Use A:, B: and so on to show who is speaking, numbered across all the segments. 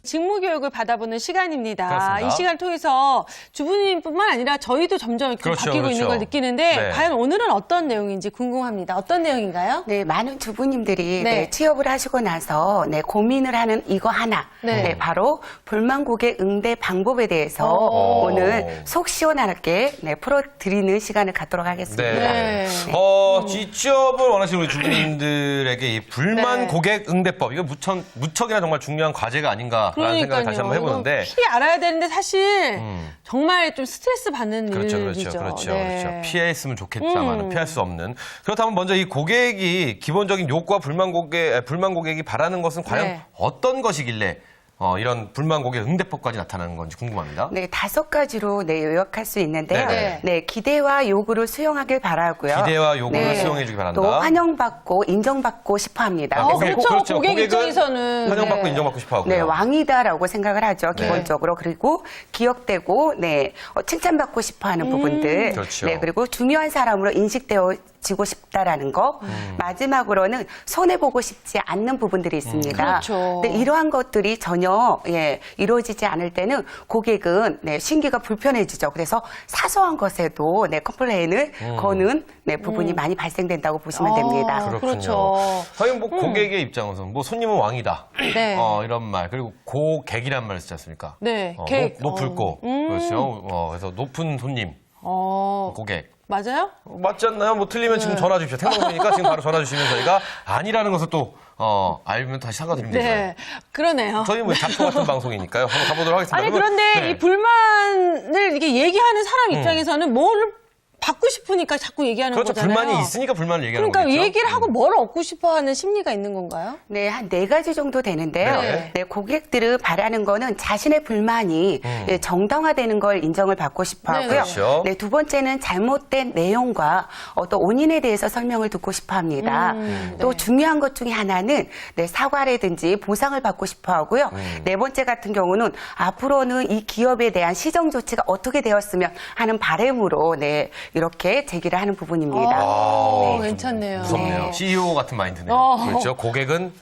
A: 직무교육을 받아보는 시간입니다.
B: 그렇습니다.
A: 이 시간을 통해서 주부님뿐만 아니라 저희도 점점 이렇게 바뀌고 있는 걸 느끼는데
B: 네.
A: 과연 오늘은 어떤 내용인지 궁금합니다. 어떤 내용인가요?
C: 네, 많은 주부님들이
A: 네.
C: 취업을 하시고 나서 고민을 하는 이거 하나.
A: 네.
C: 바로 불만 고객 응대 방법에 대해서
A: 오.
C: 오늘 속 시원하게 풀어드리는 시간을 갖도록 하겠습니다.
A: 네.
B: 이 취업을 원하시는 우리 주부님들에게 이 불만
A: 네.
B: 고객 응대법, 이거 무척이나 정말 중요한 과제가 아닌가라는 생각을 다시 한번 해보는데.
A: 이거 필히 알아야 되는데 사실 정말 좀 스트레스 받는 일이죠.
B: 그렇죠.
A: 네.
B: 피했으면 좋겠다만 피할 수 없는. 그렇다면 먼저 이 고객이 기본적인 욕구와 불만 고객이 바라는 것은 과연
A: 네.
B: 어떤 것이길래 이런 불만 고객 응대법까지 나타나는 건지 궁금합니다.
C: 네, 5가지로 요약할 수 있는데요.
B: 네네.
C: 네, 기대와 요구를 수용하길 바라고요.
B: 기대와 요구를 수용해주기 바란다.
C: 또 환영받고 인정받고 싶어합니다.
A: 그렇죠. 고객 입장에서는.
B: 환영받고
A: 네.
B: 인정받고 싶어 하고요.
C: 네, 왕이다라고 생각을 하죠,
B: 네.
C: 기본적으로. 그리고 기억되고, 칭찬받고 싶어 하는 부분들.
B: 그렇죠.
C: 네, 그리고 중요한 사람으로 인식되어지고 싶다라는 거. 마지막으로는 손해보고 싶지 않는 부분들이 있습니다.
A: 그렇죠.
C: 네, 이러한 것들이 전혀 이루어지지 않을 때는 고객은 심기가 불편해지죠. 그래서 사소한 것에도 컴플레인을 거는 부분이 많이 발생된다고 보시면 됩니다.
B: 그렇군요.
A: 그렇죠.
B: 하긴 고객의 입장에서는 손님은 왕이다.
A: 네.
B: 이런 말. 그리고 고객이란 말을 쓰지 않습니까?
A: 네. 객.
B: 높을 고. 그렇죠. 그래서 높은 손님, 고객.
A: 맞아요?
B: 맞지 않나요? 틀리면 지금 전화 주십시오. 생방송이니까 지금 바로 전화 주시면 저희가 아니라는 것을 또 알면 다시 사과드립니다.
A: 네. 그러네요.
B: 저희 작품 같은 방송이니까요. 한번 가보도록 하겠습니다.
A: 아니 그런데
B: 네.
A: 이 불만을 이렇게 얘기하는 사람 입장에서는 뭘 받고 싶으니까 자꾸 얘기하는
B: 그렇죠.
A: 거잖아요.
B: 불만이 있으니까 불만을 얘기하는
A: 그러니까
B: 거겠죠.
A: 얘기를 하고 뭘 얻고 싶어하는 심리가 있는 건가요?
C: 네, 한 4가지 정도 되는데요.
B: 네.
C: 고객들은 바라는 거는 자신의 불만이 정당화되는 걸 인정을 받고 싶어 하고요.
B: 그렇죠.
C: 네, 두 번째는 잘못된 내용과 어떤 원인에 대해서 설명을 듣고 싶어 합니다. 또 중요한 것 중에 하나는 사과라든지 보상을 받고 싶어 하고요. 네 번째 같은 경우는 앞으로는 이 기업에 대한 시정 조치가 어떻게 되었으면 하는 바람으로 이렇게 제기를 하는 부분입니다.
A: 괜찮네요.
B: 무섭네요.
A: 네.
B: CEO 같은 마인드네요. 그렇죠. 고객은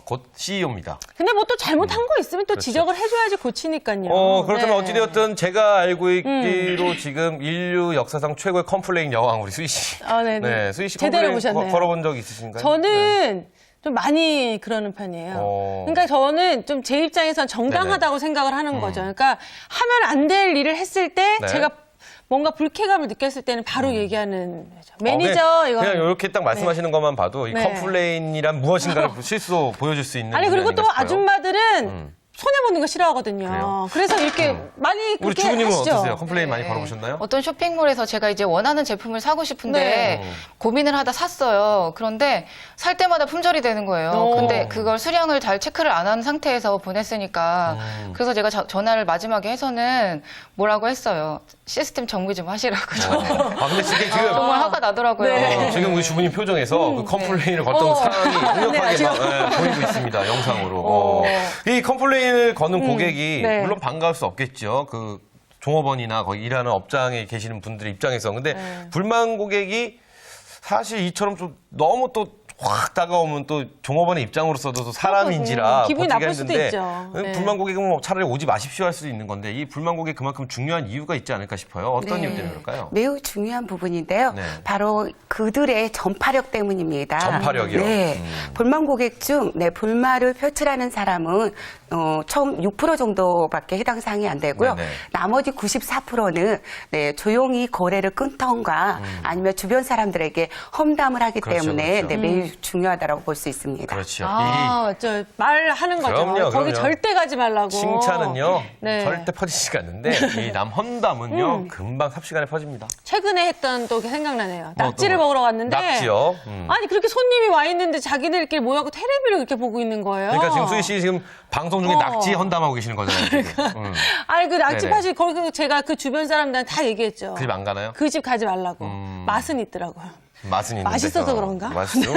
B: 곧 CEO입니다.
A: 근데 뭐 또 잘못한 거 있으면 또 지적을 해줘야지 고치니까요.
B: 그렇다면
A: 네.
B: 어찌되었든 제가 알고 있기로 지금 인류 역사상 최고의 컴플레인 여왕 우리 수희 씨.
A: 네네.
B: 네, 수희 씨
A: 제대로
B: 컴플레인
A: 보셨네요.
B: 걸어본 적 있으신가요?
A: 저는 좀 많이 그러는 편이에요. 그러니까 저는 좀 제 입장에선 정당하다고 생각을 하는 거죠. 그러니까 하면 안 될 일을 했을 때
B: 네.
A: 제가 뭔가 불쾌감을 느꼈을 때는 바로 얘기하는 거죠. 매니저 이거.
B: 그냥 이렇게 딱 말씀하시는 것만 봐도 이
A: 네.
B: 컴플레인이란 무엇인가를 실수로 보여줄 수 있는.
A: 아니 그리고
B: 일이
A: 또
B: 아닌가 싶어요.
A: 아줌마들은 손해보는 거 싫어하거든요.
B: 그래요?
A: 그래서 이렇게 많이
B: 우리
A: 그렇게
B: 주부님은
A: 하시죠.
B: 어떠세요? 컴플레인 많이 걸어보셨나요?
D: 어떤 쇼핑몰에서 제가 이제 원하는 제품을 사고 싶은데
A: 네.
D: 고민을 하다 샀어요. 그런데 살 때마다 품절이 되는 거예요. 근데 그걸 수량을 잘 체크를 안 한 상태에서 보냈으니까 그래서 제가 전화를 마지막에 해서는 뭐라고 했어요. 시스템 정비 좀 하시라고.
B: 근데 지금
D: 정말 화가 나더라고요.
A: 네.
B: 지금 우리 주부님 표정에서 그 컴플레인을 걸던 상황이 강력하게 보이고 있습니다. 영상으로. 이 컴플레인을 거는 고객이
A: 네.
B: 물론 반가울 수 없겠죠. 그 종업원이나 거기 일하는 업장에 계시는 분들의 입장에서. 근데 불만 고객이 사실 이처럼 좀 너무 또 확 다가오면 또 종업원의 입장으로서도 또 사람인지라
A: 기분이
B: 버티기가
A: 나쁠 수도
B: 힘든데
A: 있죠. 네.
B: 불만 고객은 뭐 차라리 오지 마십시오 할 수도 있는 건데 이 불만 고객 그만큼 중요한 이유가 있지 않을까 싶어요. 어떤 이유 때문에 그럴까요?
C: 매우 중요한 부분인데요.
B: 네.
C: 바로 그들의 전파력 때문입니다.
B: 전파력이요?
C: 네. 불만 고객 중 불만을 표출하는 사람은 총 6% 정도밖에 해당 사항이 안 되고요.
B: 네네.
C: 나머지 94%는 조용히 거래를 끊던가 아니면 주변 사람들에게 험담을 하기
B: 그렇죠,
C: 때문에
B: 그렇죠.
C: 매우 중요하다고 볼 수 있습니다.
B: 그렇죠.
A: 저 말하는 거죠.
B: 그럼요,
A: 거기
B: 그럼요.
A: 절대 가지 말라고.
B: 칭찬은요
A: 네.
B: 절대 퍼지지가 않는데 이 남 험담은요 금방 삽시간에 퍼집니다.
A: 최근에 했던 또 생각나네요.
B: 뭐
A: 낙지를
B: 어떤 거?
A: 먹으러 갔는데.
B: 낙지요?
A: 아니 그렇게 손님이 와 있는데 자기들끼리 모여갖고 테레비를 이렇게 보고 있는 거예요.
B: 그러니까 지금 수희 씨 지금 방송 중에 낙지 험담하고 계시는 거잖아요. 지금.
A: 아니 그 낙지
B: 네네.
A: 팥이 거기 제가 그 주변 사람들한테 다 얘기했죠.
B: 그 집 안 가나요?
A: 그 집 가지 말라고. 맛은 있더라고요.
B: 맛은 있는데
A: 맛있어서 그런가?
B: 맛있으면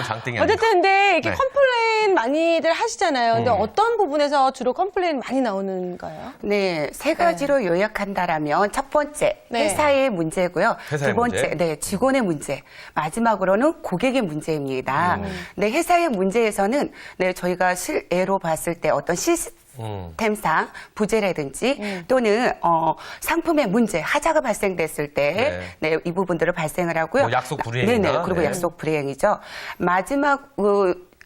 B: 장땡이 아니고.
A: 어쨌든 근데 이렇게
B: 네.
A: 컴플레인 컴플레인 많이들 하시잖아요. 근데 어떤 부분에서 주로 컴플레인 많이 나오는가요?
C: 네, 세 가지로 요약한다라면 첫 번째
A: 네.
C: 회사의 문제고요.
B: 회사의
C: 두 번째
B: 문제?
C: 네, 직원의 문제. 마지막으로는 고객의 문제입니다. 네, 회사의 문제에서는 네, 저희가 실례로 봤을 때 어떤 시스템상 부재라든지 또는 상품의 문제, 하자가 발생됐을 때 네, 이 부분들을 발생을 하고요.
B: 뭐 약속 불이행이나.
C: 네네, 그리고
B: 네.
C: 약속 불이행이죠. 마지막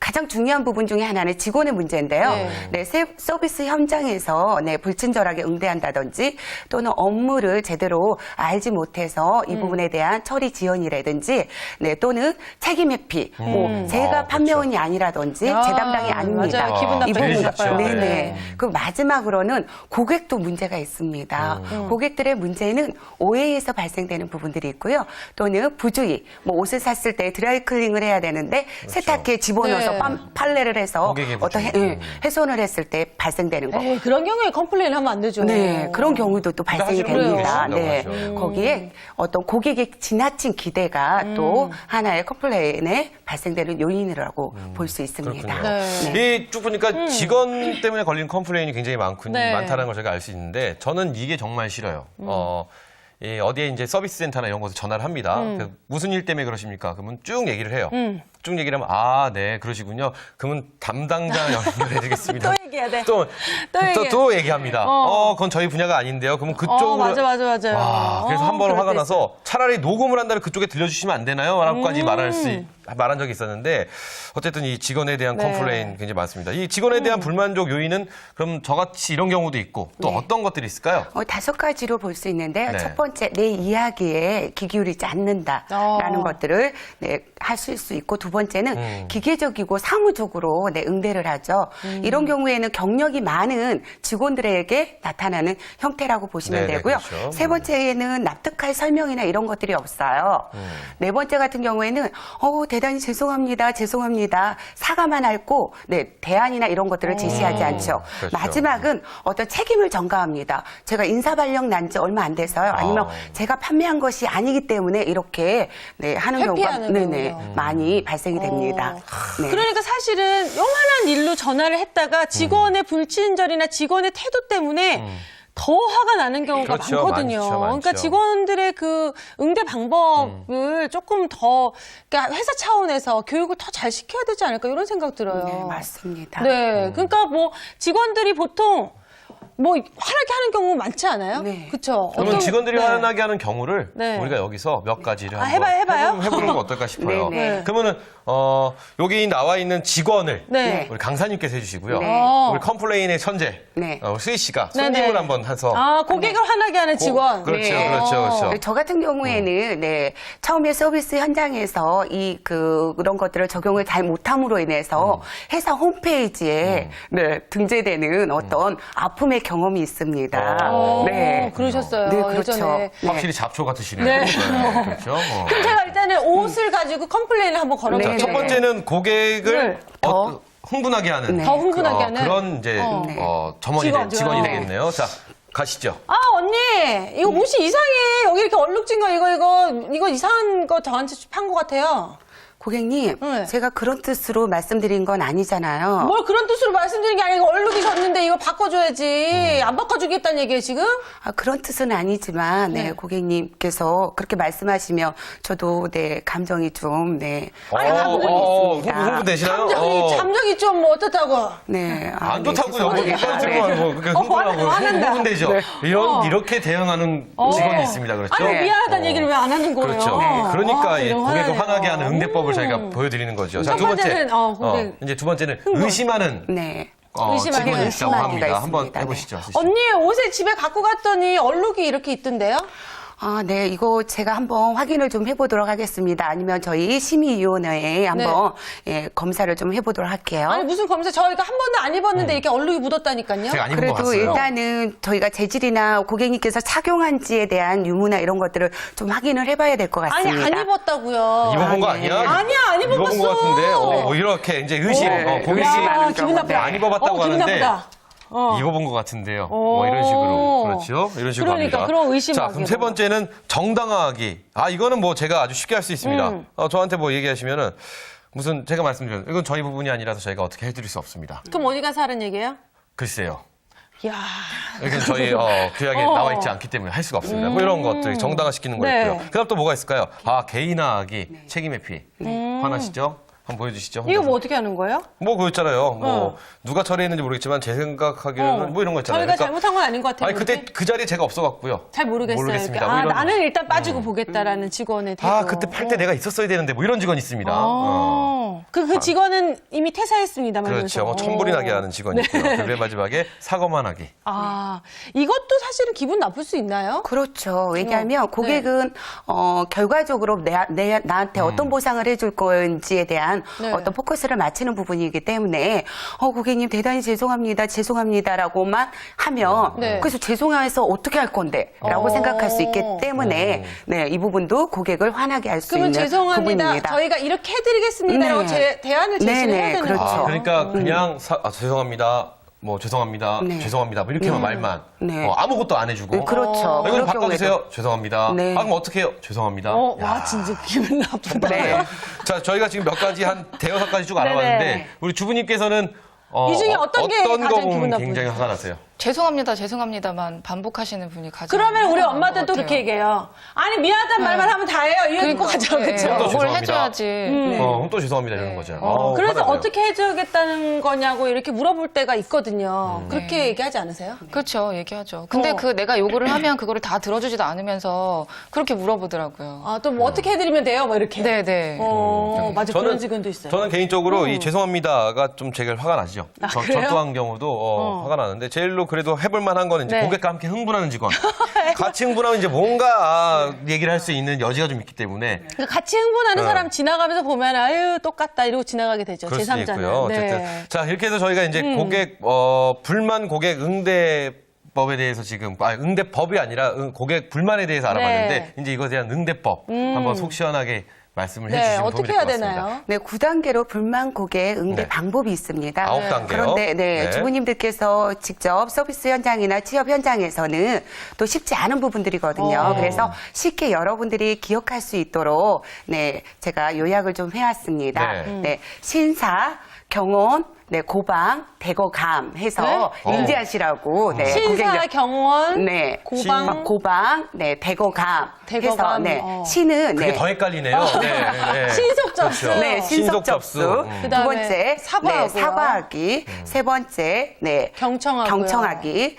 C: 가장 중요한 부분 중에 하나는 직원의 문제인데요. 네, 서비스 현장에서 네, 불친절하게 응대한다든지 또는 업무를 제대로 알지 못해서 이 부분에 대한 처리 지연이라든지 네, 또는 책임 회피, 뭐 제가 판매원이 아니라든지 제 담당이 아닙니다.
A: 맞아요. 기분
C: 이
A: 나쁘고
C: 부분,
A: 나빠요.
C: 네네.
A: 네.
C: 그 마지막으로는 고객도 문제가 있습니다. 고객들의 문제는 오해에서 발생되는 부분들이 있고요. 또는 부주의, 뭐 옷을 샀을 때 드라이클닝을 해야 되는데 세탁기에 집어넣어서
A: 네.
C: 판례를 해서
B: 고객의
C: 어떤
B: 부주의.
C: 훼손을 했을 때 발생되는 거.
A: 에이, 그런 경우에 컴플레인 하면 안 되죠.
C: 네, 그런 경우도 또 발생이
B: 하시는 분들이
C: 됩니다.
B: 계신다고
C: 네,
B: 하죠.
C: 거기에 어떤 고객의 지나친 기대가 또 하나의 컴플레인에 발생되는 요인이라고 볼 수 있습니다.
B: 그렇군요.
A: 네.
B: 이 쭉 보니까 직원 때문에 걸린 컴플레인이 굉장히
A: 네.
B: 많다는 걸 저희가 알 수 있는데 저는 이게 정말 싫어요. 어디에 이제 서비스 센터나 이런 곳에 전화를 합니다. 그 무슨 일 때문에 그러십니까? 그러면 쭉 얘기를 해요. 쭉 얘기를 하면 아, 네, 그러시군요. 그러면 담당자 연결해 드리겠습니다.
A: 또 얘기해야 돼.
B: 또
A: 얘기해.
B: 얘기합니다. 그건 저희 분야가 아닌데요. 그러면 그쪽으로
A: 맞아.
B: 와, 그래서 한 번은
A: 그럴
B: 화가
A: 때
B: 나서 차라리 녹음을 한 다음에 그쪽에 들려주시면 안 되나요? 라고까지 말한 적이 있었는데 어쨌든 이 직원에 대한
A: 네.
B: 컴플레인 굉장히 많습니다. 이 직원에 대한 불만족 요인은 그럼 저같이 이런 경우도 있고 또 어떤 것들이 있을까요?
C: 5가지로 볼 수 있는데요.
B: 네.
C: 첫 번째, 내 이야기에 귀 기울이지 않는다라는 것들을 네, 하실 수 있고, 두 번째는 기계적이고 사무적으로 네, 응대를 하죠. 이런 경우에는 경력이 많은 직원들에게 나타나는 형태라고 보시면
B: 네네,
C: 되고요.
B: 그렇죠.
C: 세 번째는 납득할 설명이나 이런 것들이 없어요. 네 번째 같은 경우에는 대단히 죄송합니다. 사과만 핥고 네, 대안이나 이런 것들을 제시하지 않죠.
B: 그렇죠.
C: 마지막은 어떤 책임을 전가합니다. 제가 인사발령 난 지 얼마 안 돼서요. 아니면 제가 판매한 것이 아니기 때문에 이렇게 네, 하는 경우가
A: 회피하는
C: 네네,
A: 경우요.
C: 많이 발생이 됩니다. 네.
A: 그러니까 사실은 요만한 일로 전화를 했다가 직원의 불친절이나 직원의 태도 때문에 더 화가 나는 경우가
B: 그렇죠.
A: 많거든요.
B: 많죠.
A: 그러니까 직원들의 그 응대 방법을 조금 더 그러니까 회사 차원에서 교육을 더 잘 시켜야 되지 않을까 이런 생각 들어요.
C: 네, 맞습니다.
A: 네, 그러니까 뭐 직원들이 보통 뭐 화나게 하는 경우 많지 않아요?
C: 네.
A: 그렇죠.
B: 그러면 직원들이
A: 네.
B: 화나게 하는 경우를
A: 네.
B: 우리가 여기서 몇 가지를
A: 아,
B: 한번
A: 해봐요?
B: 해보는 건 어떨까 싶어요.
C: 네네.
B: 그러면은 여기 나와 있는 직원을
A: 네.
B: 우리 강사님께서 해주시고요.
C: 네.
B: 우리 컴플레인의 천재
C: 네.
B: 수희 씨가
A: 네네.
B: 손님을 한번 해서
A: 고객을 화나게 하는 직원.
B: 그렇죠,
C: 네.
B: 그렇죠.
C: 저 같은 경우에는 네, 처음에 서비스 현장에서 그런 것들을 적용을 잘 못함으로 인해서 회사 홈페이지에 네, 등재되는 어떤 아픔의 경험이 있습니다. 네.
A: 그러셨어요.
C: 네, 그렇죠.
A: 예전에.
B: 확실히 잡초 같으시네요.
A: 네.
B: 그렇죠.
A: 그럼 제가 일단은 옷을 가지고 컴플레인을 한번 걸어볼게요.
C: 네,
B: 첫 번째는 고객을
A: 네.
C: 더
B: 흥분하게 하는
C: 네.
A: 더 흥분하게 하는?
B: 그런 이제
C: 네.
B: 직원이
A: 직원.
B: 되겠네요. 자, 가시죠.
A: 아, 언니, 이거 옷이 이상해. 여기 이렇게 얼룩진 거, 이거 이상한 거 저한테 판 것 같아요.
C: 고객님,
A: 네.
C: 제가 그런 뜻으로 말씀드린 건 아니잖아요.
A: 뭘 그런 뜻으로 말씀드린 게 아니고 얼룩이 졌는데 이거 바꿔줘야지. 안 바꿔주겠다는 얘기예요, 지금?
C: 그런 뜻은 아니지만, 네,
A: 네.
C: 고객님께서 그렇게 말씀하시면 저도, 네, 감정이 좀, 네,
A: 아니,
B: 흥분되시나요?
A: 감정이 좀 뭐 어떻다고.
C: 네.
B: 안
C: 네,
B: 좋다고 여기
C: 죄송합니다.
B: 빨리 들고
C: 네.
B: 가고 그렇게 흥분하고
A: 화난다.
B: 흥분되죠. 이렇게 대응하는 직원이 있습니다. 그렇죠?
A: 아니, 미안하다는 얘기를 왜 안 하는 거예요?
B: 그렇죠. 그러니까 이
A: 이런
B: 고객을
A: 화나네요.
B: 화나게 하는 응대법을 저희가 보여드리는 거죠. 자,
A: 첫
B: 두 번째.
A: 번째는, 고객.
B: 이제 두 번째는 의심하는
C: 네.
A: 의심하는
B: 직원이 있다고
C: 의심하기가
B: 합니다. 한번
C: 있습니다.
B: 해보시죠. 수희 씨.
A: 언니 옷을 집에 갖고 갔더니 얼룩이 이렇게 있던데요?
C: 네, 이거 제가 한번 확인을 좀 해보도록 하겠습니다. 아니면 저희 심의위원회에 한번 예, 검사를 좀 해보도록 할게요.
A: 아니 무슨 검사 저희가 한 번도 안 입었는데 이렇게 얼룩이 묻었다니까요?
B: 제가 안 입은 것
C: 그래도
B: 같아요.
C: 일단은 저희가 재질이나 고객님께서 착용한지에 대한 유무나 이런 것들을 좀 확인을 해봐야 될 것
A: 아니
C: 같습니다.
A: 안 입었다고요.
B: 입어본 거
C: 네.
B: 아니야?
A: 아니야, 안 입어봤어.
B: 입어본 것 같은데 뭐 이렇게 이제 의심 고객이
A: 야, 기분 나쁘다.
B: 안 입어봤다고
A: 기분
B: 하는데
A: 나쁘다.
B: 입어본 것 같은데요. 뭐 이런 식으로 그렇죠. 이런 식으로
A: 그러니까
B: 합니다.
A: 그런 의심하기로.
B: 자, 그럼 세 번째는 정당화하기. 이거는 뭐 제가 아주 쉽게 할 수 있습니다. 저한테 뭐 얘기하시면은 무슨 제가 말씀드린 이건 저희 부분이 아니라서 저희가 어떻게 해드릴 수 없습니다.
A: 그럼 어디 가서 하는 얘기예요?
B: 글쎄요.
A: 이야.
B: 이건 저희 규약에 나와 있지 않기 때문에 할 수가 없습니다. 뭐 이런 것들 정당화시키는 거
A: 네.
B: 있고요. 그다음 또 뭐가 있을까요? 개인화하기, 책임 회피. 화나시죠? 한번 보여주시죠.
A: 이거 뭐 어떻게 하는 거예요?
B: 뭐 그거 있잖아요. 뭐 누가 처리했는지 모르겠지만 제 생각하기로는 뭐 이런 거 있잖아요.
A: 저희가 잘못한 건 아닌 것 같아요.
B: 아니 그때
A: 이렇게?
B: 그 자리에 제가 없어갖고요.
A: 잘 모르겠어요.
B: 모르겠습니다.
A: 이렇게.
B: 뭐 이런-
A: 나는 일단 빠지고 보겠다라는 직원의 태도.
B: 그때 팔 때 내가 있었어야 되는데 뭐 이런 직원이 있습니다.
A: 그 직원은 이미 퇴사했습니다만.
B: 그렇죠. 뭐 천불이 나게 하는 직원이 있고요. 그리고 마지막에 사과만 하기.
A: 이것도 사실은 기분 나쁠 수 있나요?
C: 그렇죠. 왜냐하면 고객은 결과적으로 나한테 어떤 보상을 해줄 건지에 대한
A: 네.
C: 어떤 포커스를 맞추는 부분이기 때문에 고객님 대단히 죄송합니다라고만 하면
A: 네.
C: 그래서 죄송해서 어떻게 할 건데라고 생각할 수 있기 때문에 네, 이 부분도 고객을 화나게 할 수
A: 그러면
C: 있는
A: 죄송합니다.
C: 부분입니다.
A: 저희가 이렇게 해드리겠습니다라고
C: 네.
A: 대안을 제시를
C: 네네,
A: 해야 되는
C: 그렇죠.
A: 거죠.
B: 그러니까 그냥 죄송합니다. 뭐 죄송합니다.
C: 네.
B: 죄송합니다. 뭐 이렇게만 말만.
C: 네.
B: 아무것도 안 해주고.
C: 그렇죠.
B: 이거 좀
C: 그럴
B: 바꿔주세요.
C: 경우에도.
B: 죄송합니다.
C: 네.
B: 그럼 어떻게 해요? 죄송합니다.
A: 와, 진짜 기분 나쁘다.
C: 네.
B: 자, 저희가 지금 몇 가지 한 대여섯 가지 쭉 알아봤는데
A: 네네.
B: 우리 주부님께서는
A: 이 중에 어떤 게 가장
B: 거
A: 기분
B: 보면
A: 나쁜지.
B: 굉장히 화가 나세요?
D: 죄송합니다만 반복하시는 분이 가장.
A: 그러면 우리
D: 화가 나는
A: 엄마들
D: 것
A: 또
D: 같아요.
A: 그렇게 얘기해요. 아니, 미안하다는 말만 하면 다예요. 이럴 것 같죠.
D: 네,
A: 그렇죠?
B: 또
D: 뭘
B: 죄송합니다.
D: 해줘야지.
B: 그럼 또 죄송합니다 이러는 거죠.
A: 그래서
B: 화나네요.
A: 어떻게 해주겠다는 거냐고 이렇게 물어볼 때가 있거든요. 그렇게 얘기하지 않으세요?
D: 그렇죠, 얘기하죠. 근데 내가 요구를 하면 그거를 다 들어주지도 않으면서 그렇게 물어보더라고요.
A: 또 뭐 어떻게 해드리면 돼요? 뭐 이렇게.
D: 네네.
A: 맞아. 그런 직원도 있어요.
B: 저는 개인적으로 이 죄송합니다가 좀 제일 화가 나시죠. 저
A: 그래요?
B: 또한 경우도 화가 나는데 제일로 그래도 해볼 만한 거는 이제
A: 네.
B: 고객과 함께 흥분하는 직원. 같이 흥분하면 이제 뭔가 얘기를 할 수 있는 여지가 좀 있기 때문에
A: 그러니까 같이 흥분하는 사람 지나가면서 보면 아유 똑같다 이러고 지나가게 되죠.
B: 그럴 수
A: 제3자는.
B: 있고요. 어쨌든 자 이렇게 해서 저희가 이제 고객 불만 고객 응대법에 대해서 지금 응대법이 아니라 고객 불만에 대해서 알아봤는데 이제 이것에 대한 응대법 한번 속 시원하게 말씀을 해주시면 도움이
A: 어떻게
B: 될
A: 해야
B: 것 같습니다.
A: 되나요?
C: 네, 9단계로 불만 고객 응대
B: 네.
C: 방법이 있습니다.
B: 9단계요?
C: 그런데
B: 네.
C: 주부님들께서 직접 서비스 현장이나 취업 현장에서는 또 쉽지 않은 부분들이거든요. 그래서 쉽게 여러분들이 기억할 수 있도록 제가 요약을 좀 해왔습니다.
B: 네.
C: 신사, 경원, 고방, 대거감 해서
B: 네?
C: 인지하시라고
A: 신사, 경원,
C: 고방, 대거감
A: 대거감,
C: 해서 신은
B: 그게 더 헷갈리네요. 네.
A: 신속 접수.
B: 그렇죠.
C: 네, 신속 접수. 두
A: 그다음에
C: 번째,
A: 사과하고요.
C: 사과하기. 세 번째,
A: 경청하고요.
C: 경청하기.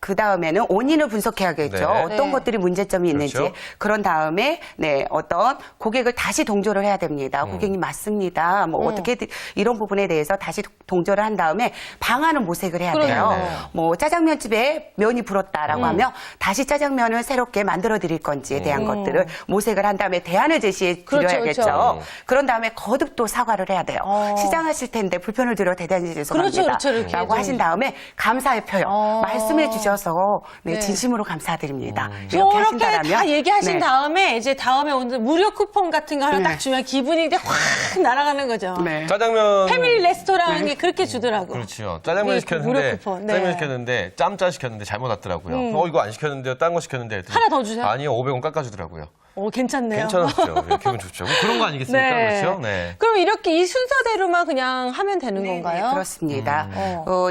C: 그 다음에는 원인을 분석해야겠죠.
B: 네.
C: 어떤
A: 네.
C: 것들이 문제점이 있는지.
B: 그렇죠.
C: 그런 다음에, 어떤 고객을 다시 동조를 해야 됩니다. 고객님 맞습니다. 뭐 어떻게, 이런 부분에 대해서 다시 동조를 한 다음에 방안을 모색을 해야 돼요.
A: 그러네요.
C: 뭐 짜장면집에 면이 불었다라고 하면 다시 짜장면을 새롭게 만들어 드릴 건지에 대한 것들을 모색을 한 다음에 대안을 제시해
A: 그렇죠,
C: 드려야겠죠.
A: 그렇죠.
C: 그런 다음에 거듭 또 사과를 해야 돼요. 시장하실 텐데 불편을 드려 대단히 죄송합니다.
A: 그렇죠, 이렇게
C: 라고
A: 좀.
C: 하신 다음에 감사의 표현 말씀해 주셔서
A: 네.
C: 진심으로 감사드립니다. 이렇게
A: 이렇게
C: 하신다면
A: 다 얘기하신
C: 네.
A: 다음에 이제 다음에 오늘 무료 쿠폰 같은 거 하나 딱 주면 기분이 이제 확 날아가는 거죠.
C: 네.
B: 짜장면
A: 패밀리 레스토랑이 그렇게 주더라고.
B: 그렇죠. 짜장면
A: 네,
B: 시켰는데
A: 무료 쿠폰. 네.
B: 짜장면 시켰는데 짬짜 시켰는데 잘못 왔더라고요. 이거 안 시켰는데요. 딴 거 시켰는데 했더니
A: 하나 더 주세요?
B: 아니요. 500원 깎아주더라고요.
A: 괜찮네요.
B: 괜찮았죠. 네, 기분 좋죠. 뭐 그런 거 아니겠습니까? 그렇죠? 네.
A: 그럼 이렇게 이 순서대로만 그냥 하면 되는 건가요?
C: 네, 그렇습니다.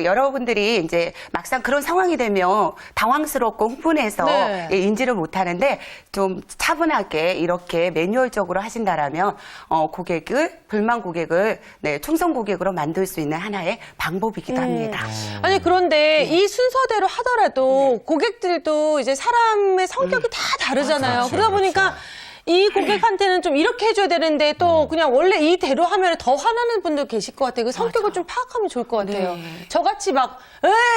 C: 여러분들이 이제 막상 그런 상황이 되면 당황스럽고 흥분해서
A: 네.
C: 인지를 못하는데 좀 차분하게 이렇게 매뉴얼적으로 하신다라면 불만 고객을 충성 고객으로 만들 수 있는 하나의 방법이기도 합니다.
A: 아니 그런데 이 순서대로 하더라도 고객들도 이제 사람의 성격이 다 다르잖아요.
B: 그렇죠,
A: 그러다 보니까 이 고객한테는 좀 이렇게 해줘야 되는데 또 그냥 원래 이대로 하면 더 화나는 분도 계실 것 같아요. 그 성격을 좀 파악하면 좋을 것 같아요. 저같이 막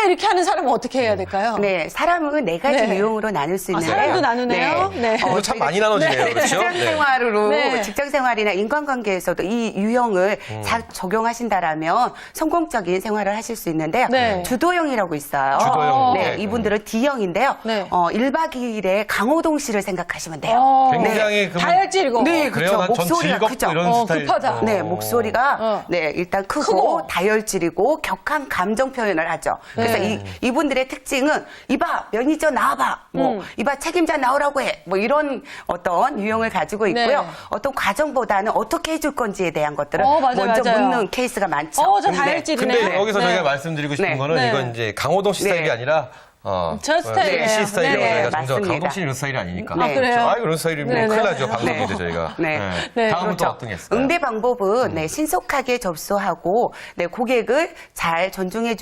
A: 이렇게 하는 사람은 어떻게 해야 될까요?
C: 네, 사람은 네 가지
A: 네.
C: 유형으로 나눌 수 있는데요.
A: 사람도 나누네요. 네.
B: 이거 참 많이 나눠지네요. 그렇죠?
C: 직장
B: 네.
C: 생활로
A: 네.
C: 직장 생활이나 인간관계에서도 이 유형을 잘 적용하신다라면 성공적인 생활을 하실 수 있는데요.
A: 네.
C: 주도형이라고 있어요.
B: 주도형.
C: 네, 이분들은 D형인데요.
A: 네.
C: 1박 2일에 강호동 씨를 생각하시면 돼요.
B: 굉장히 굉장히 그러면-
A: 다혈질이고.
C: 네,
B: 그래요?
C: 그쵸.
B: 난 전
C: 목소리가
B: 즐겁고
C: 크죠.
B: 이런 스타일.
A: 급하다.
C: 네, 목소리가 네, 일단 크고,
A: 크고.
C: 다혈질이고 격한 감정 표현을 하죠. 그래서 이분들의 특징은 이봐 매니저 나와봐, 뭐 이봐 책임자 나오라고 해, 뭐 이런 어떤 유형을 가지고 있고요.
A: 네.
C: 어떤 과정보다는 어떻게 해줄 건지에 대한 것들을
A: 맞아요,
C: 먼저
A: 맞아요.
C: 묻는 케이스가 많죠.
A: 저
C: 네.
A: 다혈질이네.
B: 근데 여기서
A: 네.
B: 저희가 말씀드리고 싶은
C: 네.
B: 거는
A: 네.
B: 이건 이제 강호동 씨
C: 네.
B: 스타일이 아니라
A: 저 스타일이에요.
B: 씨 스타일이라고
A: 네,
B: 저희가 점점
C: 맞습니다.
B: 강호동 씨는 이런 스타일이 아니니까.
C: 아,
A: 그래요?
B: 이런 스타일이면
A: 네,
B: 큰일
A: 네.
B: 나죠. 방송인데 저희가.
C: 네.
A: 네.
B: 다음은 또
C: 그렇죠.
B: 어떤 게 있을까요?
C: 응대 방법은 네, 신속하게 접수하고 네, 고객을 잘 존중해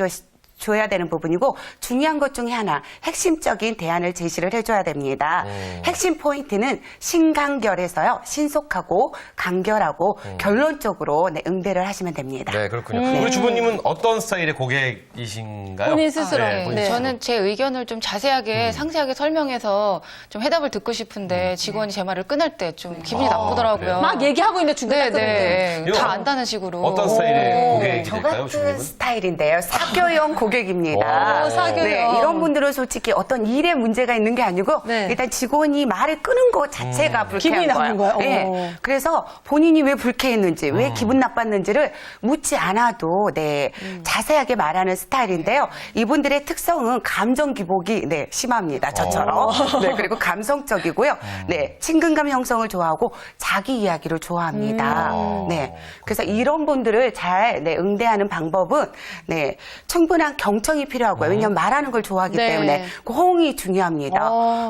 C: 줘야 되는 부분이고 중요한 것 중에 하나 핵심적인 대안을 제시를 해줘야 됩니다. 핵심 포인트는 신간결에서요. 신속하고 간결하고 결론적으로 네, 응대를 하시면 됩니다.
B: 네, 그렇군요. 우리 주부님은 어떤 스타일의 고객이신가요?
A: 본인 스스로.
B: 네, 본인
A: 네.
B: 스스로.
D: 저는 제 의견을 좀 자세하게 상세하게 설명해서 좀 해답을 듣고 싶은데 직원이 제 말을 끊을 때 좀 기분이 나쁘더라고요.
B: 그래요?
A: 막 얘기하고 있는데 중간에
D: 네, 네.
B: 이거
D: 다 안다는 식으로.
B: 어떤 스타일의 고객이
C: 저
B: 될까요,
C: 같은
B: 주부님은?
C: 스타일인데요. 사교형 고객입니다.
A: 오, 사교형.
C: 네, 이런 분들은 솔직히 어떤 일에 문제가 있는 게 아니고
A: 네.
C: 일단 직원이 말을 끊은 것 자체가 불쾌한
A: 기분이 나쁜 거예요?
C: 네.
A: 오.
C: 그래서 본인이 왜 불쾌했는지, 왜 기분 나빴는지를 묻지 않아도 네, 자세하게 말하는 스타일인데요. 이분들의 특성은 감정 기복이 네, 심합니다. 저처럼. 네, 그리고 감성적이고요. 네, 친근감 형성을 좋아하고 자기 이야기를 좋아합니다. 네, 그래서 이런 분들을 잘 네, 응대하는 방법은 네, 충분한 경청이 필요하고요. 왜냐하면 말하는 걸 좋아하기
A: 네.
C: 때문에 그 호응이 중요합니다.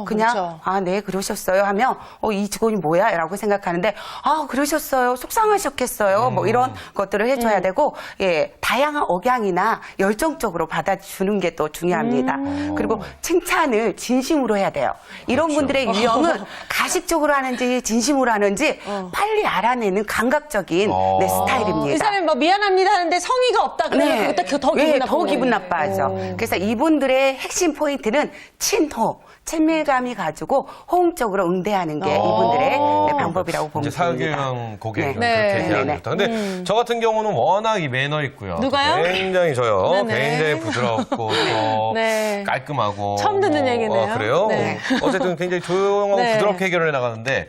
C: 그냥
A: 그렇죠.
C: 아, 네, 그러셨어요 하면 이 직원이 뭐야? 라고 생각하는데 아, 그러셨어요. 속상하셨겠어요. 뭐 이런 것들을 해줘야 되고 예, 다양한 억양이나 열정적으로 받아주는 게 또 중요합니다. 그리고 칭찬을 진심으로 해야 돼요. 이런 분들의 유형은 가식적으로 하는지 진심으로 하는지 빨리 알아내는 감각적인 네,
A: 이
C: 스타일입니다.
A: 사람이 뭐 미안합니다 하는데 성의가 없다. 그러면 그때 더 기분
C: 네,
A: 나쁜
C: 더 기분
A: 거예요.
C: 나빠하죠. 그래서 이분들의 핵심 포인트는 친호, 친밀감이 가지고 호응적으로 응대하는 게 이분들의 네, 방법이라고 보면
B: 이제
C: 됩니다.
B: 사교형 고객
C: 네.
B: 그렇게
A: 네.
B: 대하는
C: 네.
B: 좋다. 근데 저 같은 경우는 워낙 이 매너 있고요.
A: 누가요?
B: 굉장히 저요.
A: 네네.
B: 굉장히 부드럽고 또
A: 네.
B: 깔끔하고.
A: 처음 듣는 얘기네요.
B: 그래요?
A: 네.
B: 어쨌든 굉장히 조용하고
A: 네.
B: 부드럽게 해결해 나가는데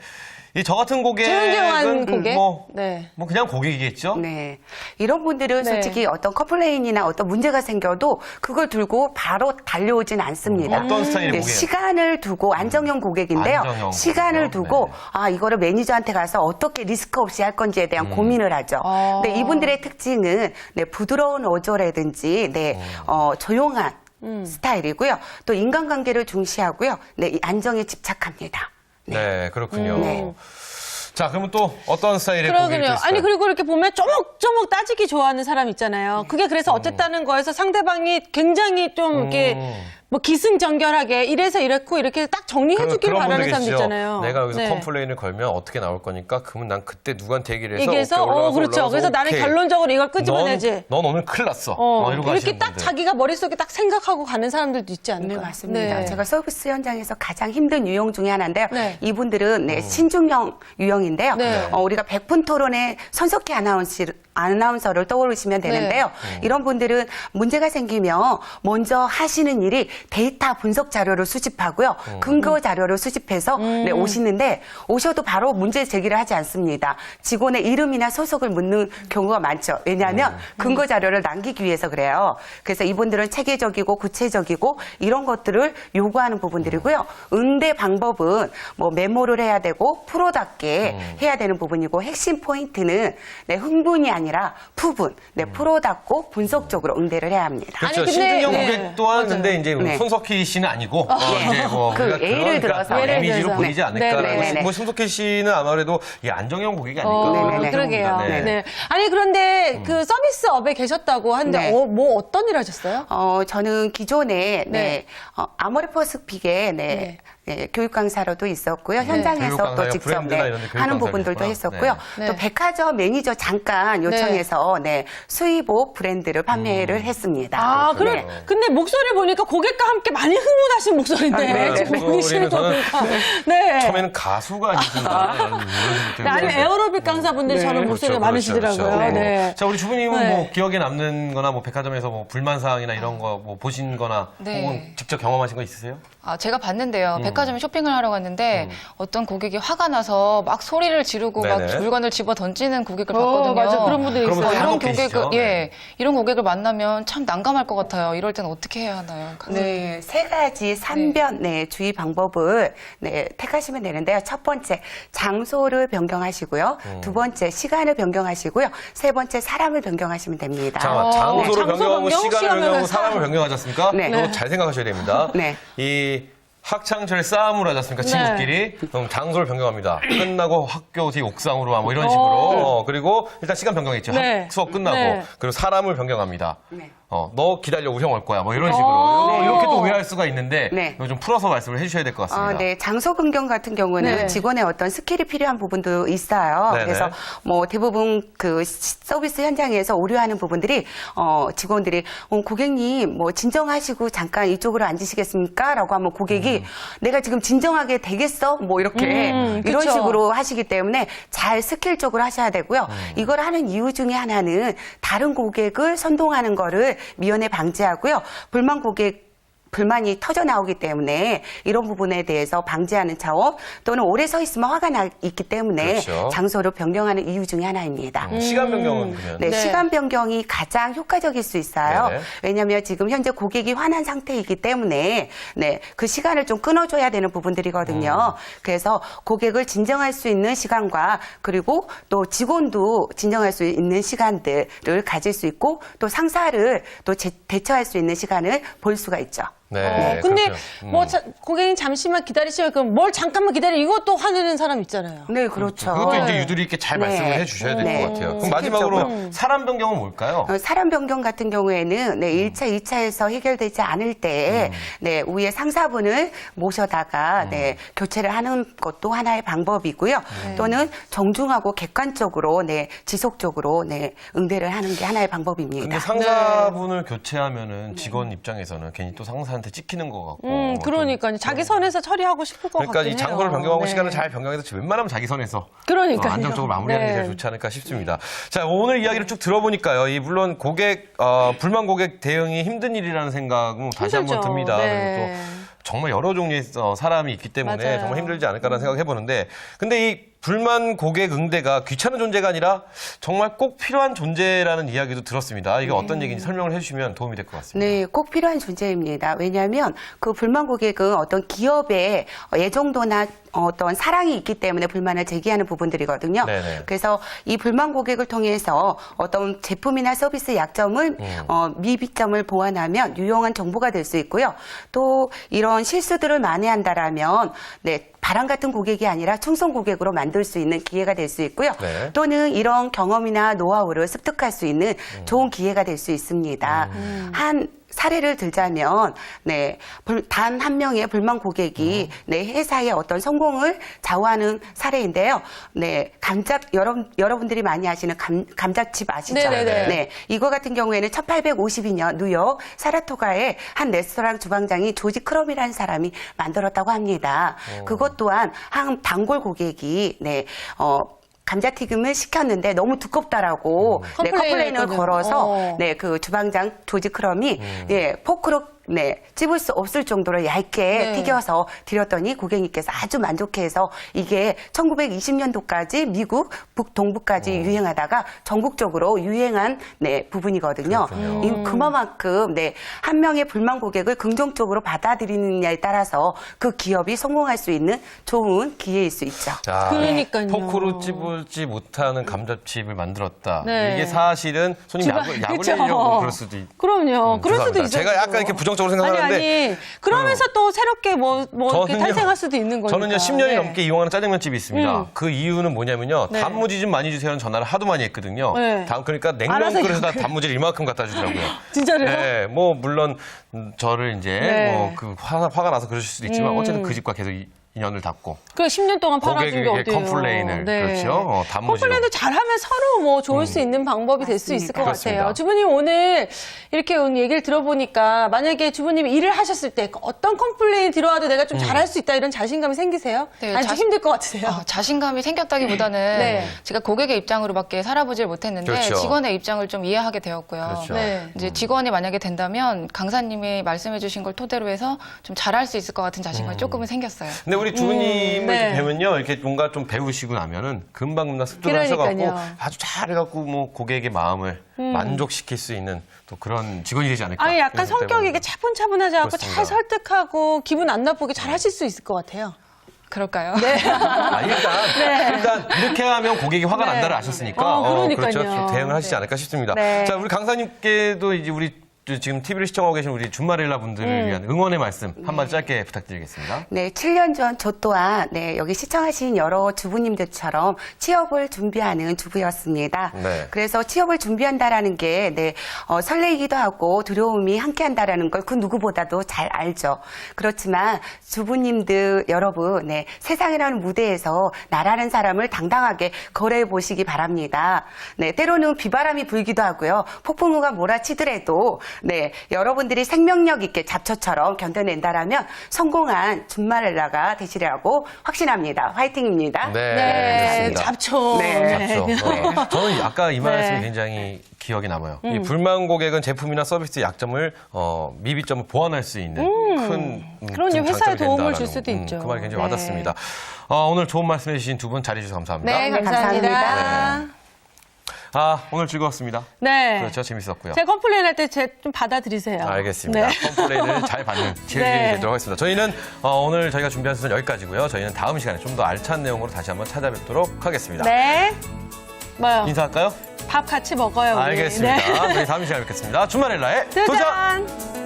B: 이 저 같은
A: 조용조용한
B: 고객은
A: 고객?
B: 뭐
A: 네.
B: 그냥 고객이겠죠.
C: 네. 이런 분들은
A: 네.
C: 솔직히 어떤 커플레인이나 어떤 문제가 생겨도 그걸 들고 바로 달려오진 않습니다.
B: 어떤 스타일의
C: 네,
B: 고객?
C: 시간을 두고 안정형 고객인데요.
B: 안정형
C: 시간을
B: 고객이요?
C: 두고
B: 네.
C: 아, 이거를 매니저한테 가서 어떻게 리스크 없이 할 건지에 대한 고민을 하죠. 근데 이분들의 특징은 네, 부드러운 어조라든지 네, 조용한 스타일이고요. 또 인간관계를 중시하고요. 네, 이 안정에 집착합니다.
B: 네, 그렇군요.
C: 네.
B: 자, 그러면 또 어떤 스타일의 고객이 또
A: 그러군요.
B: 있을까요?
A: 아니 그리고 이렇게 보면 쪼목쪼목 따지기 좋아하는 사람 있잖아요. 그게 그래서 어쨌다는 거에서 상대방이 굉장히 좀 이렇게 뭐 기승전결하게 이래서 이랬고 이렇게 딱 정리해주길
B: 그런
A: 바라는
B: 분들
A: 사람도
B: 계시죠.
A: 있잖아요.
B: 내가 여기서
A: 네.
B: 컴플레인을 걸면 어떻게 나올 거니까 그러면 난 그때 누구한테 얘기를 해서
A: 얘기해서
B: 오케이, 올라가서
A: 그렇죠. 그래서 나는
B: 오케이.
A: 결론적으로 이걸 끄집어내지.
B: 넌 오늘 큰일 났어. 이러고
A: 이렇게
B: 하시는
A: 딱
B: 분들.
A: 자기가 머릿속에 딱 생각하고 가는 사람들도 있지 않을까.
C: 네, 맞습니다. 제가 서비스 현장에서 가장 힘든 유형 중에 하나인데요.
A: 네.
C: 이분들은 네, 신중형 유형인데요.
A: 네.
C: 우리가 100분 토론의 손석희 아나운서를 떠오르시면 되는데요. 이런 분들은 문제가 생기면 먼저 하시는 일이 데이터 분석 자료를 수집하고요. 근거 자료를 수집해서 네, 오시는데 오셔도 바로 문제 제기를 하지 않습니다. 직원의 이름이나 소속을 묻는 경우가 많죠. 왜냐하면 근거 자료를 남기기 위해서 그래요. 그래서 이분들은 체계적이고 구체적이고 이런 것들을 요구하는 부분들이고요. 응대 방법은 뭐 메모를 해야 되고 프로답게 해야 되는 부분이고 핵심 포인트는 네, 흥분이 아니라 푸분, 네, 프로답고 분석적으로 응대를 해야 합니다.
B: 그렇죠.
A: 아니, 근데-
B: 신중형
A: 네.
B: 고객 또한 근데 이제
C: 네.
B: 손석희 씨는 아니고 이제 뭐
C: 그
B: 우리가
C: 예를
B: 그런
C: 들어서.
B: 그러니까
A: 예를
B: 이미지로
A: 들어서.
B: 보이지
A: 네.
B: 않을까라는
C: 네, 네,
B: 뭐 손석희 씨는 아무래도 이 안정형 고객이 아닐까.
C: 네네네.
A: 그러게요.
B: 네.
A: 네. 아니 그런데 그 서비스업에 계셨다고 하는데
C: 네.
A: 뭐 어떤 일 하셨어요?
C: 저는 기존에
A: 네.
C: 네, 아모레퍼스픽에 네, 네, 교육 강사로도 있었고요. 현장에서
B: 교육
C: 또
B: 강사요.
C: 직접
B: 브랜드나
C: 네,
B: 이런 데 교육
C: 하는
B: 강사가
C: 부분들도
B: 있었구나.
C: 했었고요.
A: 네.
C: 또 백화점 매니저 잠깐 요청해서 네, 수입옷 브랜드를 판매를 했습니다.
A: 아, 그래.
C: 네.
A: 근데 목소리 보니까 고객과 함께 많이 흥분하신 목소리인데.
C: 네,
A: 지금
B: 목소리는
A: 보이시는 거
B: 저는
A: 보니까. 네.
B: 처음에는 가수가 아니신가 이런
A: 네,
B: 느낌이
A: 아니면
B: 들어요.
A: 에어로빅 강사분들이 저는 목소리가
B: 그렇죠,
A: 많으시더라고요.
B: 그렇죠.
A: 네.
B: 자, 우리 주부님은
A: 네.
B: 뭐 기억에 남는 거나 뭐 백화점에서 뭐 불만 사항이나 이런 거 뭐 보신 거나
D: 네.
B: 혹은 직접 경험하신 거 있으세요?
D: 제가 봤는데요. 백화점에 쇼핑을 하러 갔는데 어떤 고객이 화가 나서 막 소리를 지르고 막
B: 네네.
D: 물건을 집어 던지는 고객을 봤거든요.
A: 맞아. 그런 분들이
B: 그러면
A: 있어요.
B: 다
D: 이런
B: 계시죠?
D: 고객을
B: 네.
D: 이런 고객을 만나면 참 난감할 것 같아요. 이럴 때는 어떻게 해야 하나요?
C: 네, 세 가지 산변 주의 방법을 택하시면 되는데요. 첫 번째, 장소를 변경하시고요. 두 번째, 시간을 변경하시고요. 세 번째, 사람을 변경하시면 됩니다.
B: 잠깐만, 장소를
A: 장소
B: 변경하고
A: 변경,
B: 시간을
A: 시간을
B: 변경하고
A: 변경.
B: 사람을 변경하셨습니까?
C: 네.
B: 이거 잘 생각하셔야 됩니다.
C: 네.
B: 이 학창시절에 싸움을 하지 않습니까? 친구끼리. 그럼 장소를 변경합니다. 끝나고 학교 뒤 옥상으로 뭐 이런 식으로. 그리고 일단 시간 변경했죠.
A: 네.
B: 수업 끝나고.
A: 네.
B: 그리고 사람을 변경합니다.
C: 네.
B: 너 기다려, 우리 형 올 거야. 뭐 이런 식으로. 이렇게 또 오해할 수가 있는데
C: 네.
B: 이거 좀 풀어서 말씀을 해주셔야 될 것 같습니다.
C: 네, 장소 변경 같은 경우는
A: 네.
C: 직원의 어떤 스킬이 필요한 부분도 있어요.
B: 네네.
C: 그래서 뭐 대부분 그 서비스 현장에서 오류하는 부분들이 직원들이 고객님 뭐 진정하시고 잠깐 이쪽으로 앉으시겠습니까? 라고 하면 고객이 내가 지금 진정하게 되겠어? 뭐 이렇게 이런
A: 그쵸.
C: 식으로 하시기 때문에 잘 스킬적으로 하셔야 되고요. 이걸 하는 이유 중에 하나는 다른 고객을 선동하는 거를 미연에 방지하고요. 불만이 터져 나오기 때문에 이런 부분에 대해서 방지하는 차원 또는 오래 서 있으면 화가 나 있기 때문에
B: 그렇죠.
C: 장소를 변경하는 이유 중에 하나입니다.
B: 시간 변경은 그러면.
C: 네,
A: 네.
C: 시간 변경이 가장 효과적일 수 있어요.
B: 네네.
C: 왜냐하면 지금 현재 고객이 화난 상태이기 때문에 그 시간을 좀 끊어줘야 되는 부분들이거든요. 그래서 고객을 진정할 수 있는 시간과 그리고 또 직원도 진정할 수 있는 시간들을 가질 수 있고 또 상사를 또 대처할 수 있는 시간을 볼 수가 있죠.
B: 네.
A: 근데
B: 그렇죠.
A: 뭐 고객님 잠시만 기다리시면 그럼 뭘 잠깐만 기다려 이것도 화내는 사람 있잖아요.
C: 네, 그렇죠.
B: 그것도 이제 유두리 있게 잘
C: 네.
B: 말씀을 해주셔야 될 것
C: 네.
B: 같아요. 그럼 마지막으로 사람 변경은 뭘까요?
C: 사람 변경 같은 경우에는 1차, 2차에서 해결되지 않을 때 위에 상사분을 모셔다가 교체를 하는 것도 하나의 방법이고요. 또는 정중하고 객관적으로 지속적으로 응대를 하는 게 하나의 방법입니다.
B: 근데 상사분을 교체하면은 직원 입장에서는 괜히 또 상사한테 찍히는 것 같고.
A: 그러니까 자기 선에서 처리하고 싶을 것
B: 그러니까
A: 같긴
B: 이 장소를
A: 해요.
B: 변경하고
A: 네.
B: 시간을 잘 변경해서 웬만하면 자기 선에서
A: 그러니까요.
B: 안정적으로 마무리하는 게
A: 네.
B: 제일 좋지 않을까 싶습니다. 자, 오늘 이야기를 쭉 들어보니까요. 물론 불만 고객 대응이 힘든 일이라는 생각은 다시 한번
A: 힘들죠.
B: 듭니다.
A: 네.
B: 그리고 또 정말 여러 종류의 사람이 있기 때문에
A: 맞아요.
B: 정말 힘들지 않을까라는 생각 해보는데, 근데 이 불만 고객 응대가 귀찮은 존재가 아니라 정말 꼭 필요한 존재라는 이야기도 들었습니다. 이게 어떤 얘기인지 설명을 해주시면 도움이 될 것 같습니다.
C: 네, 꼭 필요한 존재입니다. 왜냐하면 그 불만 고객은 어떤 기업의 애정도나 어떤 사랑이 있기 때문에 불만을 제기하는 부분들이거든요.
B: 네네.
C: 그래서 이 불만 고객을 통해서 어떤 제품이나 서비스 약점을 미비점을 보완하면 유용한 정보가 될 수 있고요. 또 이런 실수들을 만회한다라면 바람 같은 고객이 아니라 충성 고객으로 만들 수 있는 기회가 될 수 있고요.
B: 네.
C: 또는 이런 경험이나 노하우를 습득할 수 있는 좋은 기회가 될 수 있습니다. 한 사례를 들자면, 단 한 명의 불만 고객이 회사의 어떤 성공을 좌우하는 사례인데요. 여러분들이 많이 아시는 감자칩 아시죠?
A: 네네네.
C: 이거 같은 경우에는 1852년 뉴욕 사라토가의 한 레스토랑 주방장이 조지 크롬이라는 사람이 만들었다고 합니다. 그것 또한 한 단골 고객이 감자튀김을 시켰는데 너무 두껍다라고 컴플레인을
A: 했거든요.
C: 걸어서 그 주방장 조지 크럼이 포크로 찝을 수 없을 정도로 얇게 튀겨서 드렸더니 고객님께서 아주 만족해서 이게 1920년도까지 미국 북동부까지 유행하다가 전국적으로 유행한 부분이거든요. 그만큼 한 명의 불만 고객을 긍정적으로 받아들이느냐에 따라서 그 기업이 성공할 수 있는 좋은 기회일 수 있죠.
B: 자,
A: 그러니까요.
B: 포크로 찝을지 못하는 감자칩을 만들었다.
A: 네.
B: 이게 사실은 손님 약을
A: 그쵸.
B: 내려고 그럴 수도 있고.
A: 그럼요. 그럴 수도
B: 죄송합니다.
A: 있죠.
B: 제가 약간 이렇게 부정적으로 생각하는데
A: 아니. 그러면서 또 새롭게 이렇게 탈생할 수도 있는 거니까.
B: 저는요 10년이
A: 네.
B: 넘게 이용하는 짜장면집이 있습니다. 그 이유는 뭐냐면요.
A: 네.
B: 단무지 좀 많이 주세요는 전화를 하도 많이 했거든요.
A: 네.
B: 그러니까 냉면
A: 알아서
B: 그릇에다
A: 이렇게.
B: 단무지를 이만큼 갖다 주더라고요.
A: 진짜로요?
B: 네, 뭐 물론 저를 이제
A: 네.
B: 화가 나서 그러실 수도 있지만 어쨌든 그 집과 계속 인연을 닫고
A: 그 10년 동안 팔아준 게
B: 고객에게
A: 어때요?
B: 컴플레인을 그렇죠. 단무지로.
A: 컴플레인도 잘하면 서로 뭐 좋을 수 있는 방법이 될 수 있을 것
B: 그렇습니다.
A: 같아요. 주부님 오늘 이렇게 오늘 얘기를 들어보니까 만약에 주부님이 일을 하셨을 때 어떤 컴플레인이 들어와도 내가 좀 잘할 수 있다 이런 자신감이 생기세요?
D: 네,
A: 아니 좀 힘들 것 같으세요?
D: 자신감이 생겼다기보다는
A: 네.
D: 제가 고객의 입장으로밖에 살아보질 못했는데
B: 그렇죠.
D: 직원의 입장을 좀 이해하게 되었고요.
B: 그렇죠.
A: 네.
D: 이제 직원이 만약에 된다면 강사님이 말씀해주신 걸 토대로 해서 좀 잘할 수 있을 것 같은 자신감이 조금은 생겼어요.
B: 근데 우리 주부님을
A: 네.
B: 뵈면요, 이렇게 뭔가 좀 배우시고 나면은 금방 습득하셔갖고
A: 그러니까요.
B: 아주 잘해갖고 뭐 고객의 마음을 만족시킬 수 있는 또 그런 직원이 되지 않을까.
A: 아니 약간
B: 이런 생각
A: 성격이 이게
B: 때문에.
A: 차분차분하지 않고
B: 그렇습니다.
A: 잘 설득하고 기분 안 나쁘게 잘 하실 수 있을 것 같아요.
D: 그럴까요?
B: 일단 이렇게 하면 고객이 화가
A: 네.
B: 난다를 아셨으니까
A: 그러니까요.
B: 그렇죠. 대응을 하시지 않을까 싶습니다.
A: 네.
B: 자, 우리 강사님께도 이제 우리 지금 TV를 시청하고 계신 우리 준마릴라 분들을 위한 응원의 말씀 한마디 짧게 부탁드리겠습니다.
C: 네, 7년 전 저 또한 네, 여기 시청하신 여러 주부님들처럼 취업을 준비하는 주부였습니다.
B: 네.
C: 그래서 취업을 준비한다라는 게 네, 설레이기도 하고 두려움이 함께한다라는 걸 그 누구보다도 잘 알죠. 그렇지만 주부님들 여러분, 네, 세상이라는 무대에서 나라는 사람을 당당하게 거래해 보시기 바랍니다. 네, 때로는 비바람이 불기도 하고요. 폭풍우가 몰아치더라도 네, 여러분들이 생명력 있게 잡초처럼 견뎌낸다라면 성공한 준마릴라가 되시리라고 확신합니다. 화이팅입니다.
A: 네,
B: 좋습니다.
A: 잡초.
C: 네.
B: 잡죠. 저는 아까 이 말씀이 굉장히 기억에 남아요. 이 불만 고객은 제품이나 서비스의 약점을 미비점을 보완할 수 있는 큰
A: 그런
B: 큰
A: 회사에
B: 장점이
A: 도움을
B: 된다라는
A: 줄 수도 있죠.
B: 그 말이 굉장히
A: 네.
B: 와닿습니다. 오늘 좋은 말씀해 주신 두 분 자리해 주셔서 감사합니다.
A: 네, 감사합니다.
C: 감사합니다.
B: 오늘 즐거웠습니다.
A: 네.
B: 그렇죠. 재밌었고요.
A: 제가 컴플레인 할 때 좀 받아들이세요.
B: 알겠습니다.
A: 네.
B: 컴플레인을 잘 받는 지혜진이
A: 네.
B: 되도록 하겠습니다. 저희는 오늘 저희가 준비한 수는 여기까지고요. 저희는 다음 시간에 좀 더 알찬 내용으로 다시 한번 찾아뵙도록 하겠습니다.
A: 네. 뭐요?
B: 인사할까요?
A: 밥 같이 먹어요. 우리.
B: 알겠습니다.
A: 네.
B: 우리 다음 시간에 뵙겠습니다. 준마릴라의 도전!
A: 도전!